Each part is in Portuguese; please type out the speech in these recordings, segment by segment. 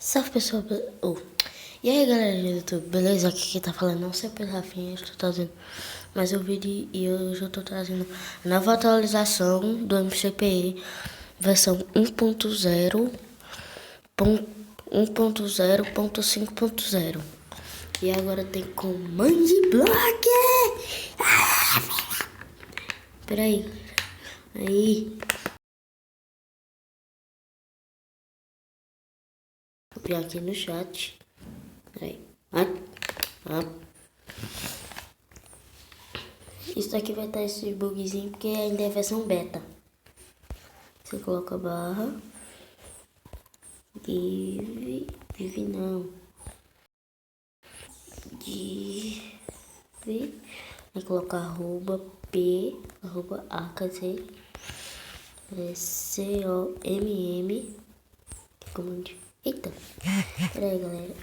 Salve pessoal, e aí galera do YouTube, beleza? Aqui quem tá falando não sei pelo Rafinha, eu estou trazendo mais um vídeo e hoje eu tô trazendo a nova atualização do MCPE, versão 1.0.5.0. E agora tem Command Block! Peraí, aí... Vou copiar aqui no chat. Aí. Isso aqui vai estar esse bugzinho porque ainda é versão beta. Você coloca a barra. Div não. Div. Vai colocar arroba p, arroba a, quer dizer, COMM. Comando. Eita. Pera aí, galera.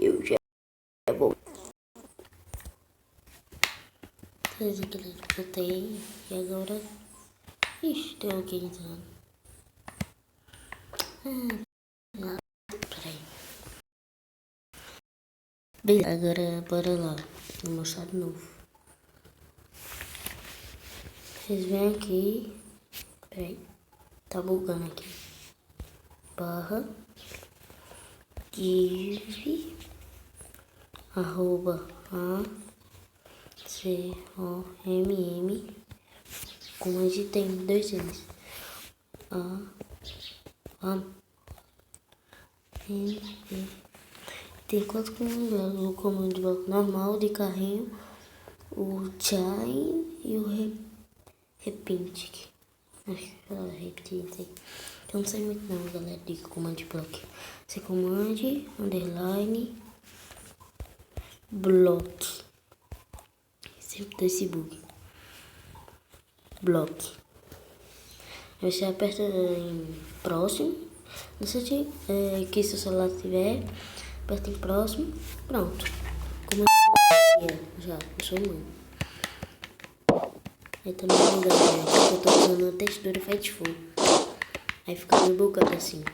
Eu já vou. Beleza, galera. Botei. E agora... Ixi, tem alguém entrando. Peraí. Beleza, agora bora lá. Vou mostrar de novo. Vocês vêm aqui. Peraí. Tá bugando aqui. Barra. Div. Arroba a. COMM. Como a gente tem dois N's. Tem quatro comandos: o comando de bloco normal, de carrinho, o chain e o repeat. Acho que ela repeat. Eu não sei muito não, galera, de comando de bloco. Você comande, underline, block. Sempre dá esse bug. Block. Aí você aperta em próximo. Não sei que se o celular tiver, aperta em próximo. Pronto. Como já, eu sou mãe. Aí também não dá, porque eu tô usando a textura Fightful. Aí fica meio bugado assim.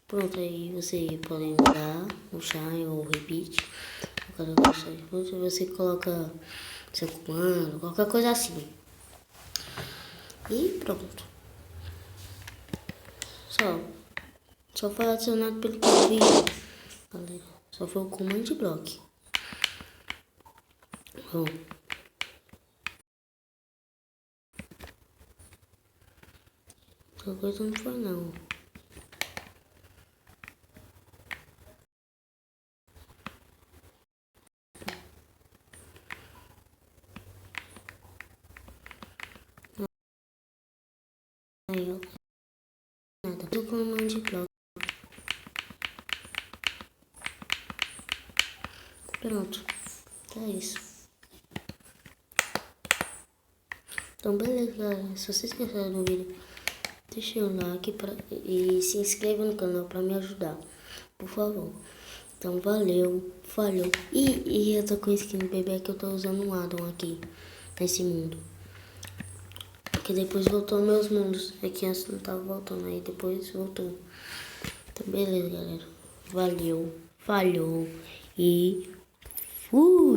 Pronto, aí você pode mudar o shine ou o repeat. Você coloca seu comando, qualquer coisa assim. E pronto. Só foi adicionado pelo que eu vi, galera. Só foi o comando block. Bom. Outra coisa não foi não. Aí eu nada. Do comando block. Pronto. É isso. Então beleza, galera. Se vocês gostaram do vídeo, deixa o like e se inscreva no canal para me ajudar, por favor. Então valeu, falhou. E eu tô com skin de bebê que eu tô usando um addon aqui nesse mundo. Porque depois voltou meus mundos. É que antes não tava voltando, aí depois voltou. Então beleza, galera. Valeu, falhou e fui!